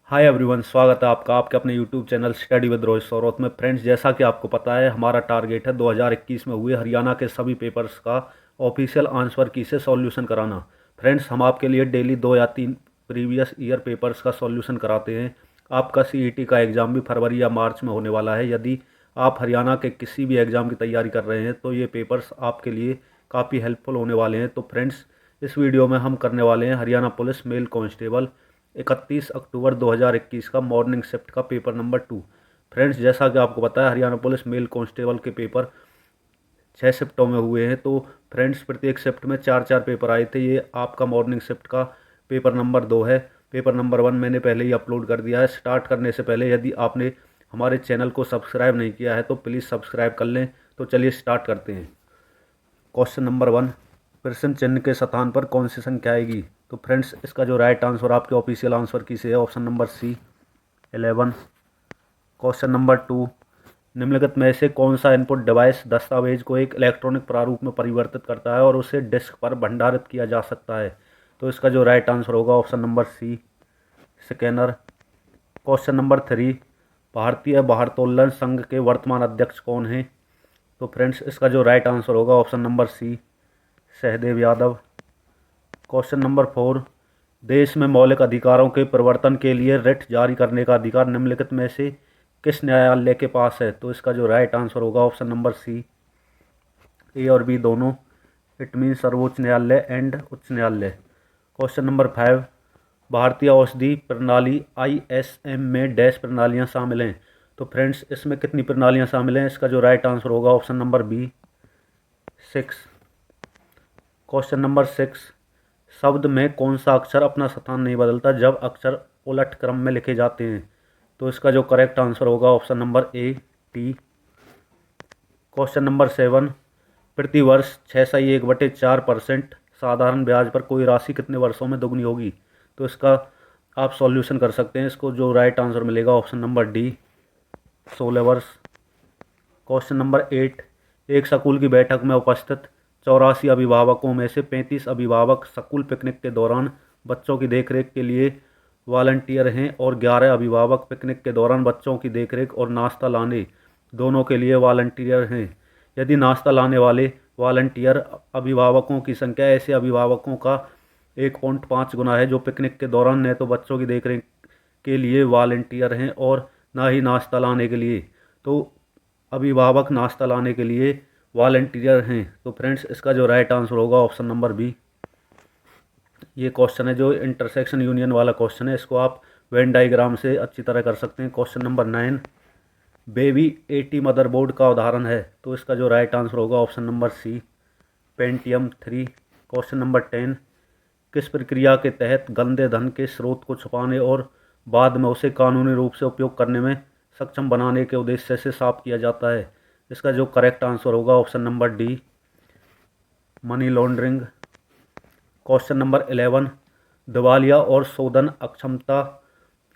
Hi everyone, स्वागत है आपका आपके अपने YouTube channel study with Rohit Saurath में। फ्रेंड्स, जैसा कि आपको पता है, हमारा टारगेट है 2021 में हुए हरियाणा के सभी पेपर्स का ऑफिशियल आंसर की से सॉल्यूशन कराना। फ्रेंड्स, हम आपके लिए डेली 2 या 3 प्रीवियस ईयर पेपर्स का सॉल्यूशन कराते हैं। आपका सीईटी का एग्ज़ाम भी फरवरी या मार्च में होने वाला है। यदि आप हरियाणा के किसी भी एग्ज़ाम की तैयारी कर रहे हैं तो ये पेपर्स आपके लिए काफ़ी हेल्पफुल होने वाले हैं। तो फ्रेंड्स, इस वीडियो में हम करने वाले हैं हरियाणा पुलिस मेल कांस्टेबल 31 अक्टूबर 2021 का मॉर्निंग शिफ्ट का पेपर नंबर 2। फ्रेंड्स, जैसा कि आपको पता है, हरियाणा पुलिस मेल कांस्टेबल के पेपर 6 शिफ्टों में हुए हैं। तो फ्रेंड्स, प्रत्येक शिफ्ट में 4 4 पेपर आए थे। ये आपका मॉर्निंग शिफ्ट का पेपर नंबर 2 है। पेपर नंबर 1 मैंने पहले ही अपलोड कर दिया है। स्टार्ट करने से पहले यदि आपने हमारे चैनल को सब्सक्राइब नहीं किया है तो प्लीज़ सब्सक्राइब कर लें। तो चलिए स्टार्ट करते हैं। क्वेश्चन नंबर 1, प्रश्न चिन्ह के स्थान पर कौन सी संख्या आएगी? तो फ्रेंड्स, इसका जो राइट आंसर आपके ऑफिशियल आंसर की से है option number C 11। Question number 2, निम्नलिखित में से कौन सा इनपुट डिवाइस दस्तावेज को एक इलेक्ट्रॉनिक प्रारूप में परिवर्तित करता है और उसे डिस्क पर भंडारित किया जा सकता है? तो इसका जो राइट आंसर होगा option number C scanner. Question number 3, भारतीय भारोत्तोलन संघ के वर्तमान अध्यक्ष कौन हैं? तो फ्रेंड्स, इसका जो राइट आंसर होगा option number C Sahdev Yadav. Question number 4, देश में मौलिक अधिकारों के प्रवर्तन के लिए रिट जारी करने का अधिकार निम्नलिखित में से किस न्यायालय के पास है? तो इसका जो राइट आंसर होगा ऑप्शन नंबर सी ए और बी दोनों। इट मीन सर्वोच्च न्यायालय एंड उच्च न्यायालय। क्वेश्चन नंबर 5, भारतीय औषधि प्रणाली ISM में डैश प्रणालियाँ शामिल हैं? तो फ्रेंड्स, इसमें कितनी प्रणालियाँ शामिल हैं? इसका जो राइट आंसर होगा option number B 6। Question number 6, शब्द में कौन सा अक्षर अपना स्थान नहीं बदलता जब अक्षर उलट क्रम में लिखे जाते हैं? तो इसका जो करेक्ट आंसर होगा option number A T. Question number 7, प्रति वर्ष 6.1/4% साधारण ब्याज पर कोई राशि कितने वर्षों में दोगुनी होगी? तो इसका आप सॉल्यूशन कर सकते हैं। इसको जो राइट आंसर मिलेगा ऑप्शन नंबर डी 16 वर्ष। क्वेश्चन नंबर 8, एक स्कूल की बैठक में उपस्थित 84 अभिभावकों में से 35 अभिभावक स्कूल पिकनिक के दौरान बच्चों की देखरेख के लिए वॉलंटियर हैं और 11 अभिभावक पिकनिक के दौरान बच्चों की देखरेख और नाश्ता लाने दोनों के लिए वॉलंटियर हैं। यदि नाश्ता लाने वाले वॉलंटियर अभिभावकों की संख्या ऐसे अभिभावकों का 1.5 गुना है जो पिकनिक के दौरान न तो बच्चों की देखरेख के लिए वॉलंटियर हैं और ना ही नाश्ता लाने के लिए, तो अभिभावक नाश्ता लाने के लिए वॉलंटियर हैं। तो फ्रेंड्स, इसका जो राइट आंसर होगा ऑप्शन नंबर बी। ये क्वेश्चन है जो इंटरसेक्शन यूनियन वाला क्वेश्चन है। इसको आप वेन डायग्राम से अच्छी तरह कर सकते हैं। क्वेश्चन नंबर 9, बेबी 80 मदरबोर्ड का उदाहरण है? तो इसका जो राइट आंसर होगा option number C Pentium 3। Question number 10, किस प्रक्रिया के तहत गंदे धन के स्रोत को छुपाने और बाद में उसे कानूनी रूप से उपयोग करने में सक्षम बनाने के उद्देश्य से साफ किया जाता है? इसका जो करेक्ट आंसर होगा option number D money laundering. Question number 11, दिवालिया और शोधन अक्षमता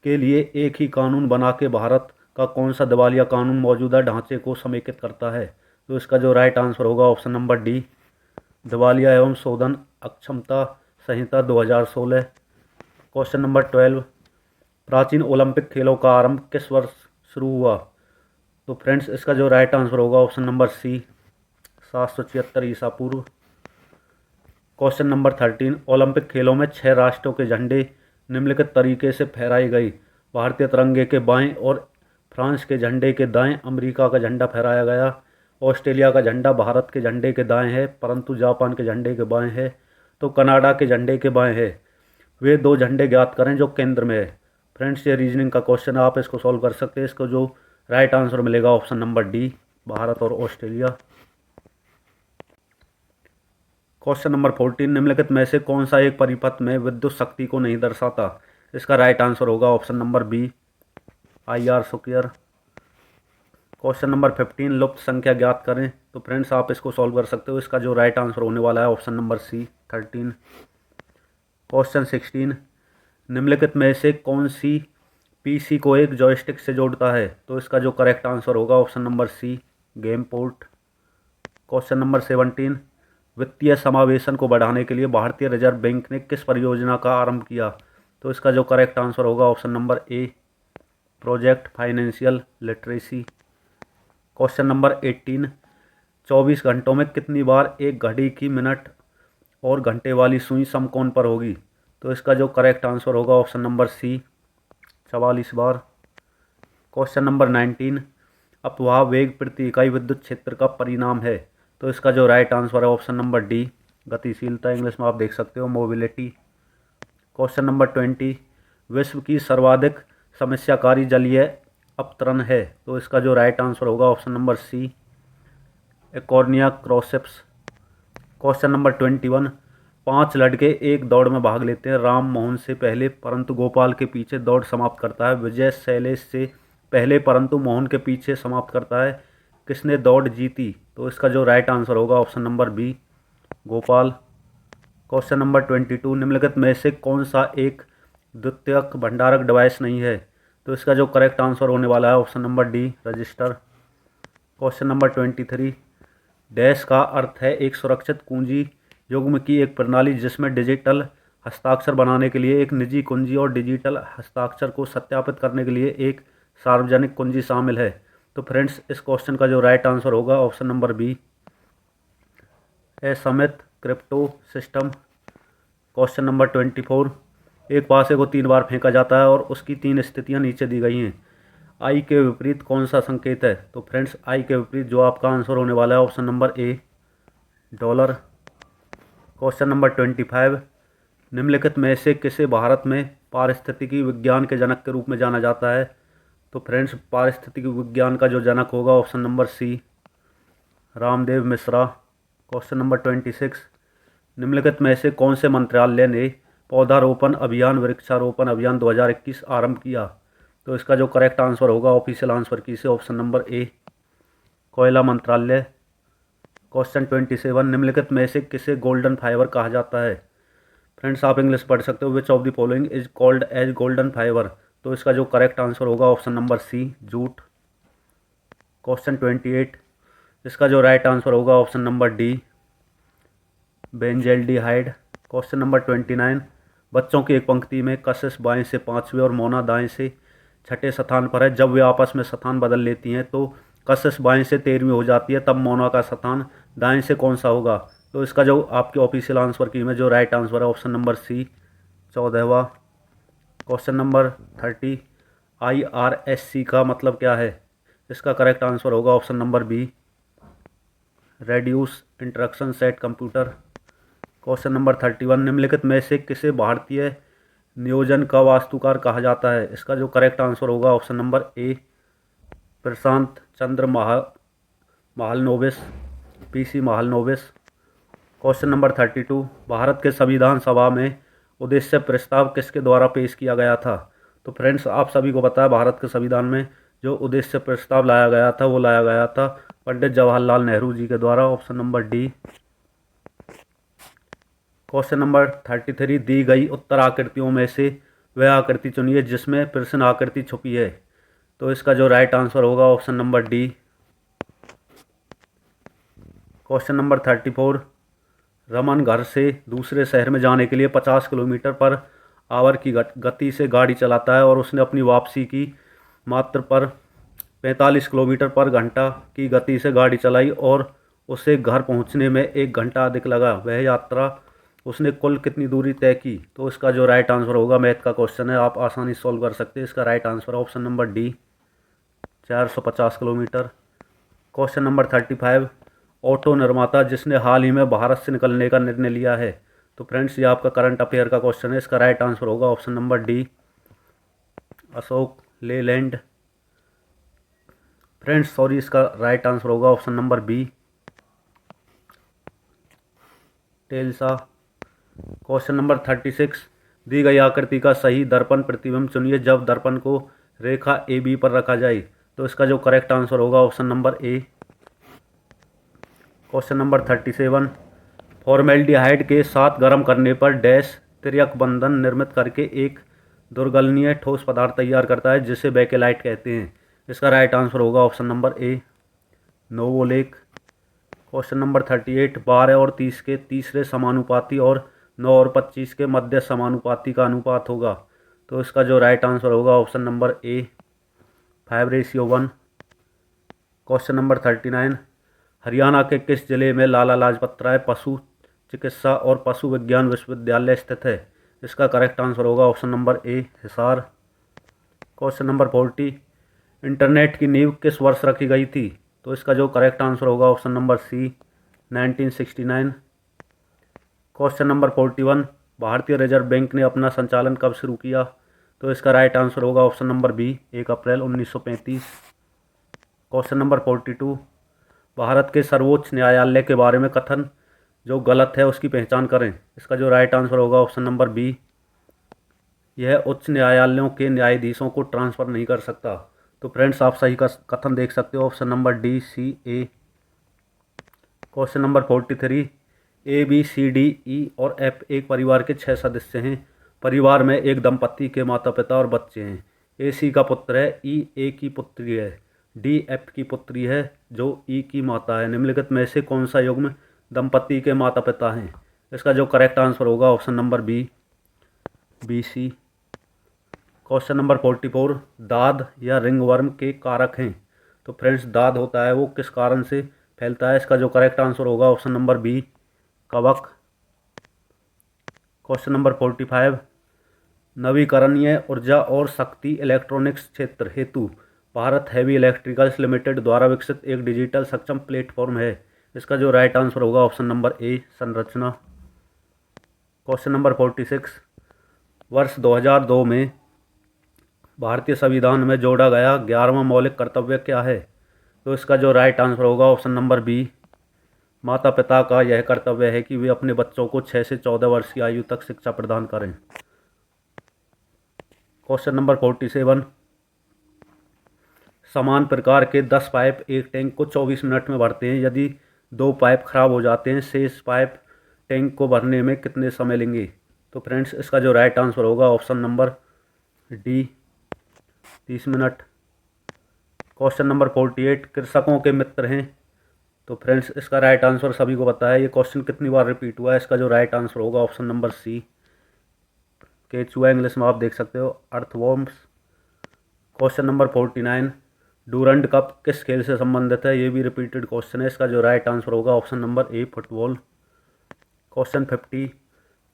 के लिए एक ही कानून बना के भारत का कौन सा दिवालिया कानून मौजूदा ढांचे को समेकित करता है? तो इसका जो राइट आंसर होगा ऑप्शन नंबर डी दिवालिया एवं शोधन अक्षमता संहिता 2016। क्वेश्चन नंबर 12, प्राचीन ओलंपिक खेलों का आरंभ किस वर्ष शुरू हुआ? तो फ्रेंड्स, इसका जो राइट आंसर होगा ऑप्शन नंबर सी 776 ईसा पूर्व। क्वेश्चन नंबर 13, ओलंपिक खेलों में 6 राष्ट्रों के झंडे निम्नलिखित तरीके से फहराए गए? भारतीय तिरंगे के बाएं और फ्रांस के झंडे के दाएं, अमेरिका का झंडा फहराया गया, ऑस्ट्रेलिया का झंडा भारत के झंडे के दाएं है परंतु जापान के झंडे के बाएं है, तो कनाडा के झंडे के बाएं है। वे 2 झंडे ज्ञात करें जो केंद्र में है। फ्रेंड्स, ये रीजनिंग का क्वेश्चन है, आप इसको सॉल्व कर सकते हैं। इसको जो राइट आंसर मिलेगा ऑप्शन नंबर डी भारत और ऑस्ट्रेलिया। क्वेश्चन नंबर 14, निम्नलिखित में से कौन सा एक परिपथ में विद्युत शक्ति को नहीं दर्शाता? इसका राइट आंसर होगा option number B IR²। Question number 15, लुप्त संख्या ज्ञात करें? तो फ्रेंड्स, आप इसको सॉल्व कर सकते हो। इसका जो राइट आंसर होने वाला है ऑप्शन नंबर सी 13। क्वेश्चन 16, निम्नलिखित में से कौन सी PC को एक जॉयस्टिक से जोड़ता है? तो इसका जो करेक्ट आंसर होगा option number C game port. Question number 17, वित्तीय समावेशन को बढ़ाने के लिए भारतीय रिजर्व बैंक ने किस परियोजना का आरंभ किया? तो इसका जो करेक्ट आंसर होगा ऑप्शन नंबर ए, project financial literacy. Question number 18, 24 घंटों में कितनी बार एक घड़ी की मिनट और घंटे वाली सुई समकोण पर होगी? तो इसका जो करेक्ट आंसर होगा ऑप्शन नंबर सी, 44 बार। क्वेश्चन नंबर 19, अपवाह वेग प्रति इकाई विद्युत क्षेत्र का परिणाम है। तो इसका जो राइट आंसर है ऑप्शन नंबर डी, गतिशीलता, इंग्लिश में आप देख सकते हो मोबिलिटी। क्वेश्चन नंबर 20, विश्व की सर्वाधिक समस्याकारी जलीय अपतरण है। तो इसका जो राइट आंसर होगा ऑप्शन नंबर सी, एकॉर्निया क्रॉसेप्स। क्वेश्चन नंबर 21, 5 लड़के एक दौड़ में भाग लेते हैं। राम मोहन से पहले परंतु गोपाल के पीछे दौड़ समाप्त करता है। विजय शैलेश से पहले परंतु मोहन के पीछे समाप्त करता है। किसने दौड़ जीती? तो इसका जो राइट आंसर होगा option number B, Gopal. Question number 22, निम्नलिखित में से कौन सा एक द्वितीयक भंडारक डिवाइस नहीं है? तो इसका जो करेक्ट आंसर होने वाला है option number D, register. Question number 23, dash का अर्थ है एक सुरक्षित कुंजी युग्म की एक प्रणाली जिसमें डिजिटल हस्ताक्षर बनाने के लिए एक निजी कुंजी और डिजिटल हस्ताक्षर को सत्यापित करने के लिए एक सार्वजनिक कुंजी शामिल है। तो फ्रेंड्स, इस क्वेश्चन का जो राइट आंसर होगा ऑप्शन नंबर बी, असमित क्रिप्टो सिस्टम। क्वेश्चन नंबर 24, एक पासे को 3 बार फेंका जाता है और उसकी 3 स्थितियां नीचे दी गई हैं। आई के विपरीत कौन सा संकेत है? तो फ्रेंड्स, आई के विपरीत जो आपका आंसर होने वाला है ऑप्शन नंबर ए, डॉलर। क्वेश्चन नंबर 25, निम्नलिखित में से किसे भारत में पारिस्थितिकी विज्ञान के जनक के रूप में जाना जाता है? तो फ्रेंड्स, पारिस्थितिकी विज्ञान का जो जनक होगा option number C, Ramdev Mishra. Question number 26, निम्नलिखित में से कौन से मंत्रालय ने पौधारोपण अभियान वृक्षारोपण अभियान 2021 आरंभ किया? तो इसका जो करेक्ट आंसर होगा ऑफिशियल आंसर की से ऑप्शन नंबर ए, कोयला मंत्रालय। क्वेश्चन 27, निम्नलिखित में से किसे गोल्डन फाइबर कहा जाता है? फ्रेंड्स, आप इंग्लिश पढ़ सकते हो। Which of the following is called as golden fibre? तो इसका जो करेक्ट आंसर होगा option number C, jute. Question 28, इसका जो राइट आंसर होगा option number D, benzaldehyde. Question number 29, बच्चों की एक पंक्ति में कशिश बाएं से 5वें और मोना दाएं से 6ठे स्थान पर है। जब वे आपस में स्थान बदल लेती हैं तो कशिश बाएं से 13वीं हो जाती है, तब मोना का स्थान दाएं से कौन सा होगा? तो इसका जो आपके ऑफिशियल आंसर की में जो राइट आंसर है ऑप्शन नंबर सी, 14वां। क्वेश्चन नंबर 30, IRSC का मतलब क्या है? इसका करेक्ट आंसर होगा option number B, reduce instruction set computer. Question number 31, निम्नलिखित में से किसे भारतीय नियोजन का वास्तुकार कहा जाता है? इसका जो करेक्ट आंसर होगा ऑप्शन नंबर ए, प्रशांत चंद्र Mahalanobis, PC Mahalanobis. Question number 32, Bharat के संविधान सभा में उद्देश्य प्रस्ताव किसके द्वारा पेश किया गया था? तो फ्रेंड्स, आप सभी को पता है भारत के संविधान में जो उद्देश्य प्रस्ताव लाया गया था वो लाया गया था पंडित जवाहरलाल नेहरू जी के द्वारा, option number D. Question number 33, दी गई उत्तर आकृतियों में से वह आकृति चुनिए जिसमें प्रश्न आकृति छुपी है। तो इसका जो राइट आंसर होगा option number D. Question number 34, Raman घर से दूसरे शहर में जाने के लिए 50 किलोमीटर पर आवर की गति से गाड़ी चलाता है और उसने अपनी वापसी की मात्र पर 45 किलोमीटर पर घंटा की गति से गाड़ी चलाई और उसे घर पहुंचने में 1 घंटा अधिक लगा। वह यात्रा उसने कुल कितनी दूरी तय की? तो इसका जो राइट आंसर होगा, मैथ का क्वेश्चन है, आप आसानी सॉल्व कर सकते हैं। इसका right answer option number D, 450 kilometre. Question number 35, auto निर्माता जिसने हाल ही में भारत से निकलने का निर्णय लिया है। तो फ्रेंड्स, ये आपका करंट अफेयर का क्वेश्चन है। इसका राइट आंसर होगा option number D, Ashok Leyland. Friends sorry, इसका राइट आंसर होगा ऑप्शन नंबर बी, टेल्सा। क्वेश्चन नंबर 36, दी गई आकृति का सही दर्पण प्रतिबिंब चुनिए जब दर्पण को रेखा AB पर रखा जाए। तो इसका जो करेक्ट आंसर होगा option number A. Question number 37, formaldehyde के साथ गर्म करने पर डैश तिर्यक बंधन निर्मित करके एक दुर्गलनीय ठोस पदार्थ तैयार करता है जिसे बेकेलाइट कहते हैं। इसका राइट आंसर होगा option number A, novolac. Question number 38, 12 और 30 के तीसरे समानुपाती और 9 और 25 के मध्य समानुपाती का अनुपात होगा। तो इसका जो राइट आंसर होगा ऑप्शन नंबर ए 5:1। क्वेश्चन नंबर 39, हरियाणा के किस जिले में लाला लाजपत राय पशु चिकित्सा और पशु विज्ञान विश्वविद्यालय स्थित है? इसका करेक्ट आंसर होगा ऑप्शन नंबर ए हिसार। क्वेश्चन नंबर 40, इंटरनेट की नींव किस वर्ष रखी गई थी? तो इसका जो करेक्ट आंसर होगा option number C 1969। Question number 41, भारतीय रिजर्व बैंक ने अपना संचालन कब शुरू किया? तो इसका राइट आंसर होगा ऑप्शन नंबर बी 1 अप्रैल 1935। क्वेश्चन नंबर 42, भारत के सर्वोच्च न्यायालय के बारे में कथन जो गलत है उसकी पहचान करें। इसका जो राइट आंसर होगा ऑप्शन नंबर बी, यह उच्च न्यायालयों के न्यायाधीशों को ट्रांसफ़र नहीं कर सकता। तो फ्रेंड्स आप सही का कथन देख सकते हो, option number D C A. Question number 43, A B C D E और एफ एक परिवार के 6 सदस्य हैं। परिवार में एक दंपति के माता पिता और बच्चे हैं। ए सी का पुत्र है, ई ए की पुत्री है, डी एफ की पुत्री है जो ई की माता है। निम्नलिखित में से कौन सा युग्म दंपति के माता पिता हैं? इसका जो करेक्ट आंसर होगा option number B B C. Question number 44, दाद या रिंगवर्म के कारक हैं। तो फ्रेंड्स दाद होता है वो किस कारण से फैलता है? इसका जो करेक्ट आंसर होगा ऑप्शन नंबर बी कवक। क्वेश्चन नंबर 45, नवीकरणीय ऊर्जा और शक्ति इलेक्ट्रॉनिक्स क्षेत्र हेतु भारत हैवी इलेक्ट्रिकल्स लिमिटेड द्वारा विकसित एक डिजिटल सक्षम प्लेटफॉर्म है। इसका जो राइट आंसर होगा ऑप्शन नंबर ए संरचना। क्वेश्चन नंबर 46, वर्ष 2002 में भारतीय संविधान में जोड़ा गया 11वां मौलिक कर्तव्य क्या है? तो इसका जो राइट आंसर होगा ऑप्शन नंबर बी, माता पिता का यह कर्तव्य है कि वे अपने बच्चों को 6 से 14 वर्ष की आयु तक शिक्षा प्रदान करें। क्वेश्चन नंबर 47, समान प्रकार के 10 पाइप एक टैंक को 24 मिनट में भरते हैं। यदि 2 पाइप खराब हो जाते हैं, शेष पाइप टैंक को भरने में कितने समय लेंगे? तो फ्रेंड्स इसका जो राइट आंसर होगा option number D 30 minute. Question number 48, कृषकों के मित्र हैं। तो फ्रेंड्स इसका राइट आंसर सभी को पता है। ये क्वेश्चन कितनी बार रिपीट हुआ है? इसका जो राइट आंसर होगा ऑप्शन नंबर सी केचुआ, इंग्लिश में आप देख सकते हो earthworms. Question number 49, Durand cup किस खेल से संबंधित है? ये भी रिपीटेड क्वेश्चन है। इसका जो राइट आंसर होगा ऑप्शन नंबर ए फुटबॉल। क्वेश्चन 50,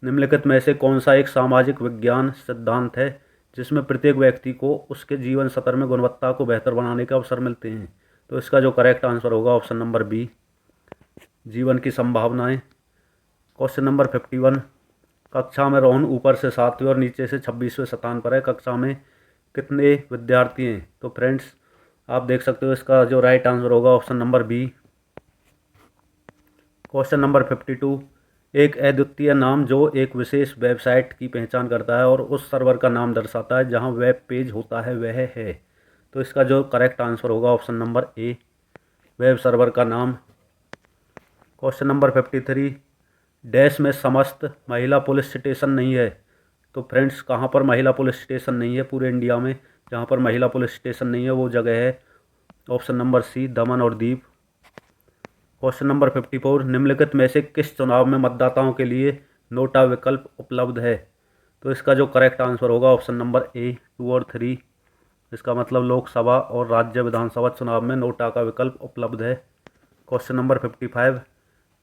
निम्नलिखित में से कौन सा एक सामाजिक विज्ञान सिद्धांत है जिसमें प्रत्येक व्यक्ति को उसके जीवन स्तर में गुणवत्ता को बेहतर बनाने के अवसर मिलते हैं? तो इसका जो करेक्ट आंसर होगा ऑप्शन नंबर बी जीवन की संभावनाएं। क्वेश्चन नंबर 51, कक्षा में रोहन ऊपर से 7वें और नीचे से 26वें स्थान पर है। कक्षा में कितने विद्यार्थी हैं? तो फ्रेंड्स आप देख सकते हो इसका जो राइट आंसर होगा option number B. Question number 52, एक अद्वितीय नाम जो एक विशेष वेबसाइट की पहचान करता है और उस सर्वर का नाम दर्शाता है जहां वेब पेज होता है वह है। तो इसका जो करेक्ट आंसर होगा ऑप्शन नंबर ए वेब सर्वर का नाम। क्वेश्चन नंबर 53, डैश में समस्त महिला पुलिस स्टेशन नहीं है। तो फ्रेंड्स कहां पर महिला पुलिस स्टेशन नहीं है पूरे इंडिया में? जहां पर महिला पुलिस स्टेशन नहीं है वो जगह है ऑप्शन नंबर सी दमन और दीव। क्वेश्चन नंबर 54, निम्नलिखित में से किस चुनाव में मतदाताओं के लिए नोटा विकल्प उपलब्ध है? तो इसका जो करेक्ट आंसर होगा ऑप्शन नंबर ए 2 और 3। इसका मतलब लोकसभा और राज्य विधानसभा चुनाव में नोटा का विकल्प उपलब्ध है। क्वेश्चन नंबर 55,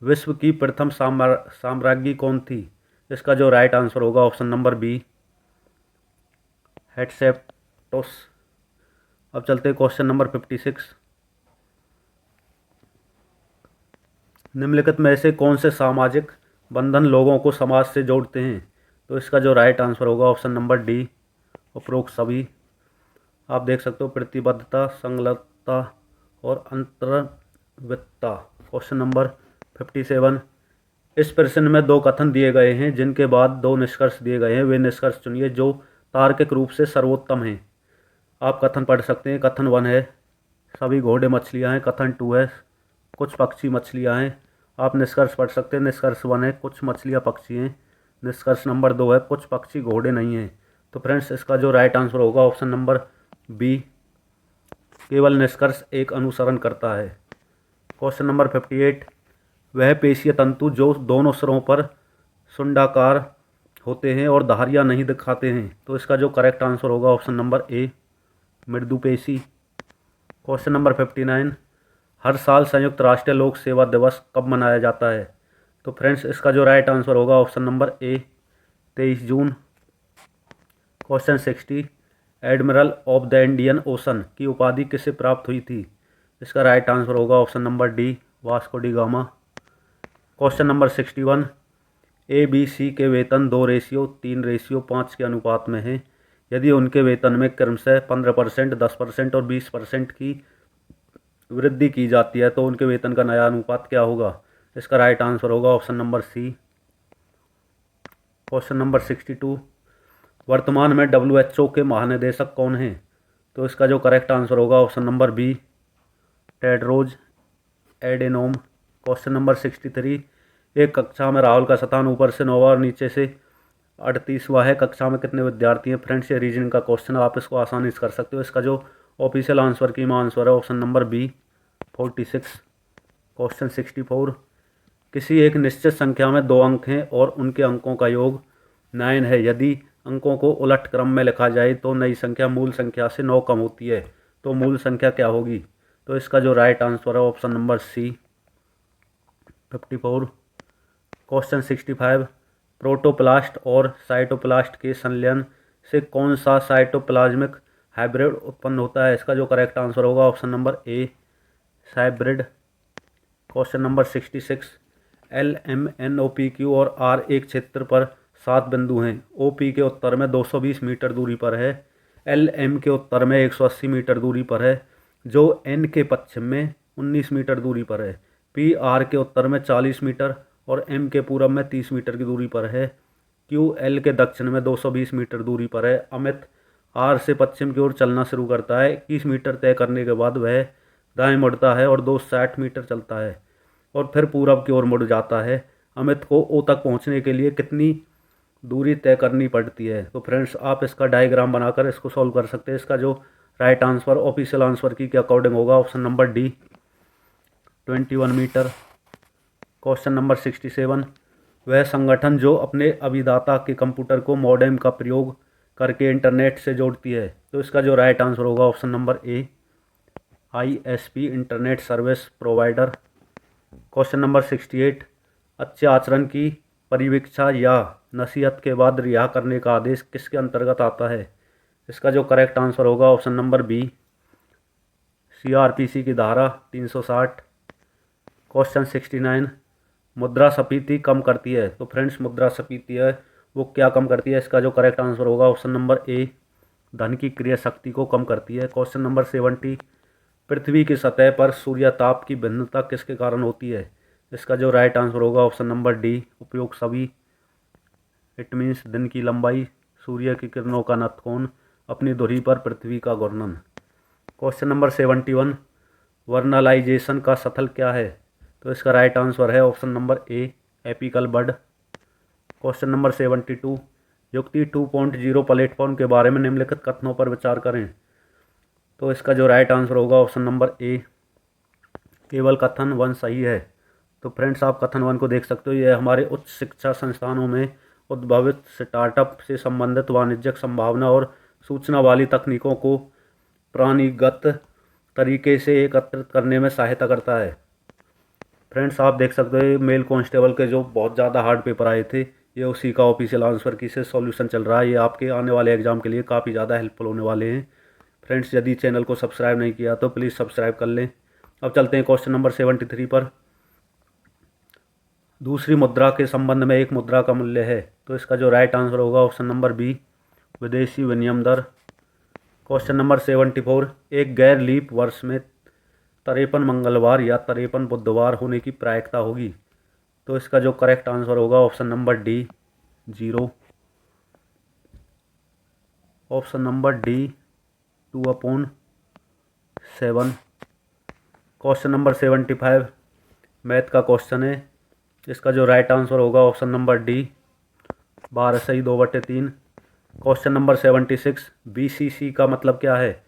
विश्व की प्रथम साम्राज्ञी कौन थी? इसका जो राइट आंसर होगा ऑप्शन नंबर बी हेटशेप्टोस। अब चलते हैं क्वेश्चन नंबर 56, निम्नलिखित में से कौन से सामाजिक बंधन लोगों को समाज से जोड़ते हैं? तो इसका जो राइट आंसर होगा ऑप्शन नंबर डी उपरोक्त सभी। आप देख सकते हो प्रतिबद्धता, संलग्नता और अंतर्वृत्ता। क्वेश्चन नंबर 57, इस प्रश्न में 2 कथन दिए गए हैं जिनके बाद 2 निष्कर्ष दिए गए हैं। वे निष्कर्ष चुनिए जो तार्किक रूप से सर्वोत्तम हैं। आप कथन पढ़ सकते हैं। कथन 1 है सभी घोड़े मछलियाँ हैं। कथन 2 है कुछ पक्षी मछलियाँ हैं। आप निष्कर्ष पढ़ सकते हैं। निष्कर्ष 1 है कुछ मछलियाँ पक्षी हैं। निष्कर्ष नंबर 2 है कुछ पक्षी घोड़े नहीं हैं। तो फ्रेंड्स इसका जो राइट आंसर होगा ऑप्शन नंबर बी केवल निष्कर्ष एक अनुसरण करता है। क्वेश्चन नंबर 58, वह पेशीय तंतु जो दोनों सिरों पर सुंडाकार होते हैं और धारियाँ नहीं दिखाते हैं। तो इसका जो करेक्ट आंसर होगा ऑप्शन नंबर ए, मृदुपेशी। क्वेश्चन नंबर 59, हर साल संयुक्त राष्ट्र लोक सेवा दिवस कब मनाया जाता है? तो फ्रेंड्स इसका जो राइट आंसर होगा option number A, 23 June. Question 60, admiral of the Indian ocean की उपाधि किसे प्राप्त हुई थी? इसका राइट आंसर होगा option number D, Vasco D gamma. Question number 61, ABC के वेतन 2:3:5 के अनुपात में हैं। यदि उनके वेतन में क्रमशः 15%, 10% और 20% की वृद्धि की जाती है तो उनके वेतन का नया अनुपात क्या होगा? इसका राइट आंसर होगा option number C. Question number 62, वर्तमान में WHO के महानिदेशक कौन हैं? तो इसका जो करेक्ट आंसर होगा option number B, Tedros Adhanom. Question number 63, एक कक्षा में राहुल का स्थान ऊपर से 9वां और नीचे से 38वां है। कक्षा में कितने विद्यार्थी हैं? फ्रेंड्स ये रीजनिंग का क्वेश्चन, आप इसको आसानी से कर सकते हो। इसका जो ऑफिशियल आंसर की आंसर है ऑप्शन नंबर बी, 46। क्वेश्चन 64, किसी एक निश्चित संख्या में 2 अंक हैं और उनके अंकों का योग 9 है। यदि अंकों को उलट क्रम में लिखा जाए तो नई संख्या मूल संख्या से 9 कम होती है, तो मूल संख्या क्या होगी? तो इसका जो राइट आंसर है option number C, 54। Question 65, protoplast और साइटोप्लास्ट के संलयन से कौन सा साइटोप्लाज्मिक हाइब्रिड उत्पन्न होता है? इसका जो करेक्ट आंसर होगा ऑप्शन नंबर ए, हाइब्रिड। क्वेश्चन नंबर 66, LMNOPQ और R एक क्षेत्र पर 7 बिंदु हैं। OP के उत्तर में 220 मीटर दूरी पर है, LM के उत्तर में 180 मीटर दूरी पर है, जो N के पश्चिम में 19 मीटर दूरी पर है। PR के उत्तर में 40 मीटर और M के पूरब में 30 मीटर की दूरी पर है। QL के दक्षिण में 220 मीटर दूरी पर है। अमित R से पश्चिम की ओर चलना शुरू करता है। 21 मीटर तय करने के बाद वह दाएं मुड़ता है और 260 मीटर चलता है और फिर पूरब की ओर मुड़ जाता है। अमित को O तक पहुंचने के लिए कितनी दूरी तय करनी पड़ती है? तो फ्रेंड्स आप इसका डायग्राम बनाकर इसको सॉल्व कर सकते हैं। इसका जो राइट आंसर ऑफिशियल आंसर की के अकॉर्डिंग होगा option number D, 21 metre. Question number 67, वह संगठन जो अपने अभिदाता के कंप्यूटर को मॉडेम का प्रयोग करके इंटरनेट से जोड़ती है। तो इसका जो राइट आंसर होगा ऑप्शन नंबर ए, ISP, internet service provider. Question number 68, अच्छे आचरण की परिवीक्षा या नसीहत के बाद रिहा करने का आदेश किसके अंतर्गत आता है? इसका जो करेक्ट आंसर होगा ऑप्शन नंबर बी, CRPC की धारा 360। क्वेश्चन 69, मुद्रास्फीति कम करती है। तो फ्रेंड्स मुद्रास्फीति है वो क्या कम करती है? इसका जो करेक्ट आंसर होगा ऑप्शन नंबर ए, धन की क्रय शक्ति को कम करती है। क्वेश्चन नंबर 70, पृथ्वी की सतह पर सूर्यताप की भिन्नता किसके कारण होती है? इसका जो राइट आंसर होगा ऑप्शन नंबर डी, उपयोग सभी। इट मीन्स दिन की लंबाई, सूर्य की किरणों का नतकोण, अपनी धुरी पर पृथ्वी का घूर्णन। क्वेश्चन नंबर 71, वर्नलाइजेशन का स्थल क्या है? तो इसका राइट आंसर है option number A, apical bud. Question number 72, युक्ति 2.0 प्लेटफॉर्म के बारे में निम्नलिखित कथनों पर विचार करें। तो इसका जो राइट आंसर होगा ऑप्शन नंबर ए, केवल कथन 1 सही है। तो फ्रेंड्स आप कथन 1 को देख सकते हो। यह हमारे उच्च शिक्षा संस्थानों में उद्भावित स्टार्टअप से संबंधित वाणिज्यिक संभावना और सूचना वाली तकनीकों को प्राणीगत तरीके से एकत्रित करने में सहायता करता है। फ्रेंड्स आप देख सकते हो मेल कांस्टेबल के जो बहुत ज़्यादा हार्ड पेपर आए थे, ये उसी का ऑफिशियल आंसर की से सॉल्यूशन चल रहा है। ये आपके आने वाले एग्जाम के लिए काफ़ी ज़्यादा हेल्पफुल होने वाले हैं। फ्रेंड्स यदि चैनल को सब्सक्राइब नहीं किया तो प्लीज़ सब्सक्राइब कर लें। अब चलते हैं क्वेश्चन नंबर 73 पर। दूसरी मुद्रा के संबंध में एक मुद्रा का मूल्य है। तो इसका जो राइट आंसर होगा ऑप्शन नंबर बी, विदेशी विनिमय दर। क्वेश्चन नंबर 74, एक गैर लीप वर्ष में 53 मंगलवार या 53 बुधवार होने की प्रायिकता होगी। तो इसका जो करेक्ट आंसर होगा option number D, 0। Option number D, 2/7। Question number 75, math का क्वेश्चन है। इसका जो राइट आंसर होगा ऑप्शन नंबर डी, 12 सही 2/3। क्वेश्चन नंबर 76, BCC का मतलब क्या है?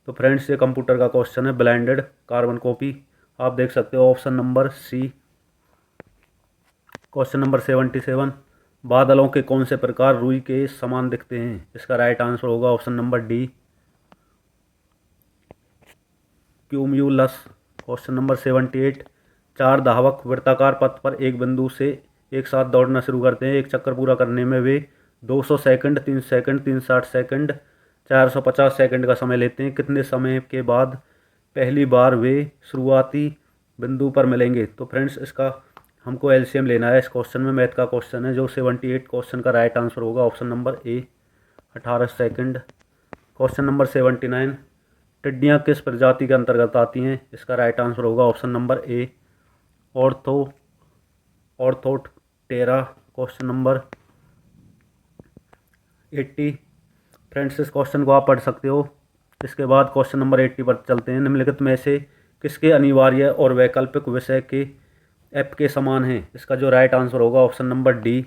तो फ्रेंड्स ये कंप्यूटर का क्वेश्चन है, ब्लेंडेड कार्बन कॉपी। आप देख सकते हो option number C. Question number 77, बादलों के कौन से प्रकार रुई के समान दिखते हैं? इसका राइट आंसर होगा option number D, cumulus. Question number 78, चार धावक वृत्ताकार पथ पर एक बिंदु से एक साथ दौड़ना शुरू करते हैं। एक चक्कर पूरा करने में वे 200 सेकंड, 3 सेकंड, 360 सेकंड, 450 सेकंड का समय लेते हैं। कितने समय के बाद पहली बार वे शुरुआती बिंदु पर मिलेंगे? तो फ्रेंड्स इसका हमको एलसीएम लेना है। इस क्वेश्चन में मैथ का क्वेश्चन है। जो 78 क्वेश्चन का राइट आंसर होगा option number A, 18 second. Question number 79, टिड्डियाँ किस प्रजाति के अंतर्गत आती हैं? इसका राइट आंसर होगा option number A, orthoptera. Question number 80, friends इस क्वेश्चन को आप पढ़ सकते हो। इसके बाद क्वेश्चन नंबर 80 पर चलते हैं। निम्नलिखित में से किसके अनिवार्य और वैकल्पिक विषय के एफ के समान हैं? इसका जो राइट आंसर होगा ऑप्शन नंबर डी,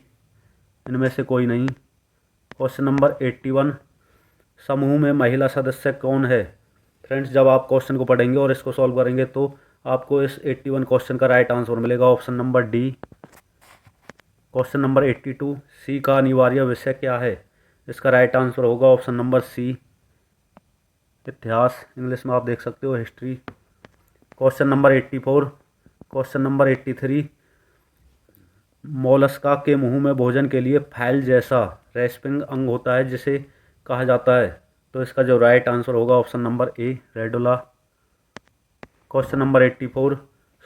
इनमें से कोई नहीं। क्वेश्चन नंबर 81, समूह में महिला सदस्य कौन है? फ्रेंड्स जब आप क्वेश्चन को पढ़ेंगे और इसको सॉल्व करेंगे तो आपको इस 81 क्वेश्चन का राइट आंसर मिलेगा option number D. Question number 82, सी का अनिवार्य विषय क्या है? इसका राइट आंसर होगा ऑप्शन नंबर सी, इतिहास। इंग्लिश में आप देख सकते हो history. Question number 84, question number 83, Mollusca के मुंह में भोजन के लिए फाइल जैसा रेस्पिंग अंग होता है जिसे कहा जाता है? तो इसका जो राइट आंसर होगा ऑप्शन नंबर ए, रेडुला। क्वेश्चन नंबर 84,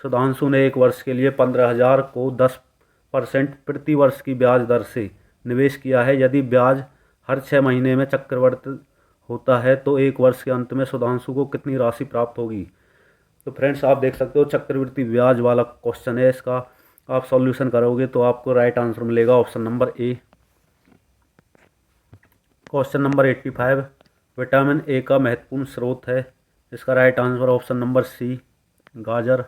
सुधांशु ने एक वर्ष के लिए 15,000 को 10% प्रति वर्ष की ब्याज दर से निवेश किया है। यदि ब्याज हर 6 महीने में चक्रवृद्धि होता है तो एक वर्ष के अंत में सुधांशु को कितनी राशि प्राप्त होगी? तो फ्रेंड्स आप देख सकते हो चक्रवृद्धि ब्याज वाला क्वेश्चन है। इसका आप सॉल्यूशन करोगे तो आपको राइट आंसर मिलेगा option number A. Question number 85, vitamin A का महत्वपूर्ण स्रोत है? इसका right answer option number C, गाजर।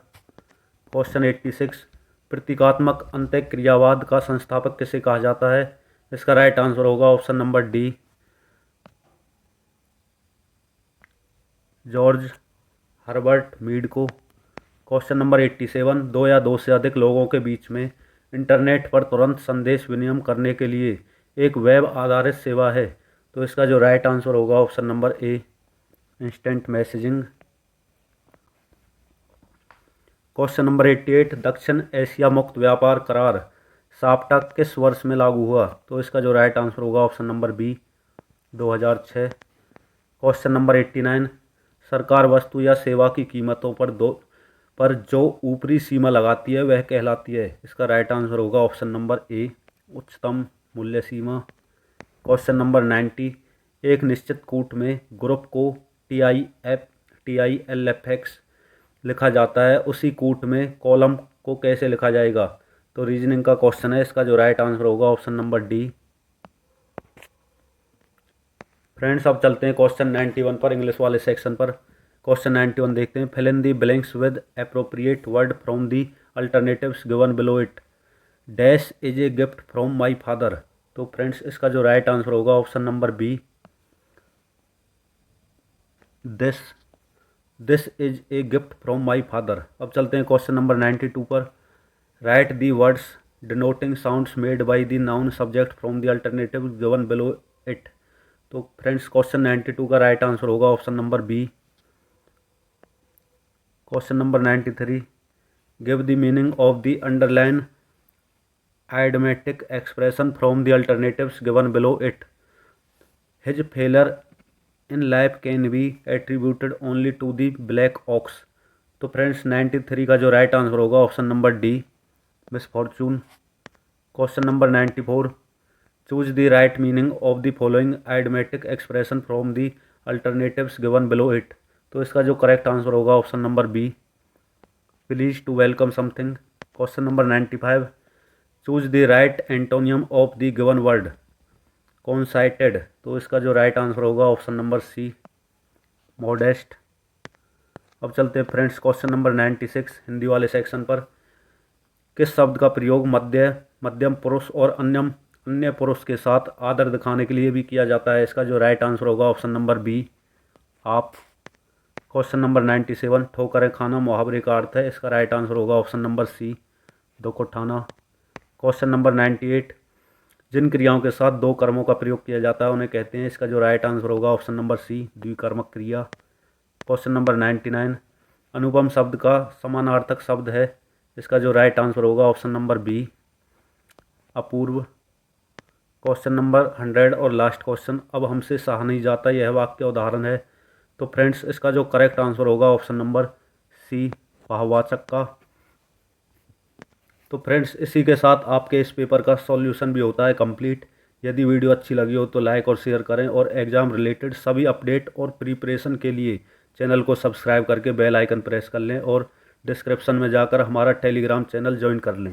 क्वेश्चन 86, प्रतीकात्मक अंतःक्रियावाद का संस्थापक किसे कहा जाता है? इसका राइट आंसर होगा option number D, George Herbert Mead को। क्वेश्चन नंबर 87, दो या दो से अधिक लोगों के बीच में इंटरनेट पर तुरंत संदेश विनिमय करने के लिए एक वेब आधारित सेवा है? तो इसका जो राइट आंसर होगा ऑप्शन नंबर ए, इंस्टेंट मैसेजिंग। क्वेश्चन नंबर 88, दक्षिण एशिया मुक्त व्यापार करार साप्टा किस वर्ष में लागू हुआ? तो इसका जो राइट आंसर होगा option number B, 2006। Question number 89, सरकार वस्तु या सेवा की कीमतों पर जो ऊपरी सीमा लगाती है वह कहलाती है? इसका राइट आंसर होगा ऑप्शन नंबर ए, उच्चतम मूल्य सीमा। क्वेश्चन नंबर 90, एक निश्चित कूट में ग्रुप को TILFX लिखा जाता है, उसी कूट में कॉलम को कैसे लिखा जाएगा? तो रीजनिंग का क्वेश्चन है। इसका जो राइट आंसर होगा ऑप्शन नंबर डी। फ्रेंड्स अब चलते हैं क्वेश्चन 91 पर, इंग्लिश वाले सेक्शन पर। क्वेश्चन 91 देखते हैं। Fill in the blanks with appropriate word from the alternatives given below it. Dash is a gift from my father. तो फ्रेंड्स इसका जो राइट आंसर होगा option number B, this is a gift from my father. अब चलते हैं question number 92 पर। Write the words denoting sounds made by the noun subject from the alternative given below it. तो friends question 92 का right answer होगा option number B. Question number 93, give the meaning of the underline idiomatic expression from the alternatives given below it. His failure in life can be attributed only to the black ox. तो friends 93 का जो right answer होगा option number D, misfortune. Question number 94, choose the right meaning of the following idiomatic expression from the alternatives given below it. तो इसका जो correct answer होगा option number B, please to welcome something. Question number 95, choose the right antonym of the given word conceited. तो इसका जो right answer होगा option number C, modest. अब चलते हैं फ्रेंड्स क्वेश्चन नंबर 96 हिंदी वाले सेक्शन पर। किस शब्द का प्रयोग मध्यम पुरुष और अन्य पुरुष के साथ आदर दिखाने के लिए भी किया जाता है? इसका जो राइट आंसर होगा ऑप्शन नंबर बी, आप। क्वेश्चन नंबर 97, ठोकरें खाना मुहावरे का अर्थ है? इसका राइट आंसर होगा ऑप्शन नंबर सी, दुख उठाना। क्वेश्चन नंबर 98, जिन क्रियाओं के साथ दो कर्मों का प्रयोग किया जाता है उन्हें कहते हैं। इसका जो राइट आंसर होगा ऑप्शन नंबर सी, द्विकर्मक क्रिया। क्वेश्चन नंबर 99, अनुपम शब्द का समानार्थक शब्द है। इसका जो राइट आंसर होगा ऑप्शन नंबर बी, अपूर्व। क्वेश्चन नंबर 100 और लास्ट क्वेश्चन, अब हमसे सहा नहीं जाता, यह वाक्य उदाहरण है। तो फ्रेंड्स इसका जो करेक्ट आंसर होगा ऑप्शन नंबर सी, भाववाचक का। तो फ्रेंड्स इसी के साथ आपके इस पेपर का सॉल्यूशन भी होता है कंप्लीट। यदि वीडियो अच्छी लगी हो तो लाइक और शेयर करें, और एग्ज़ाम रिलेटेड सभी अपडेट और प्रिपरेशन के लिए चैनल को सब्सक्राइब करके बेल आइकन प्रेस कर लें, और डिस्क्रिप्शन में जाकर हमारा टेलीग्राम चैनल ज्वाइन कर लें।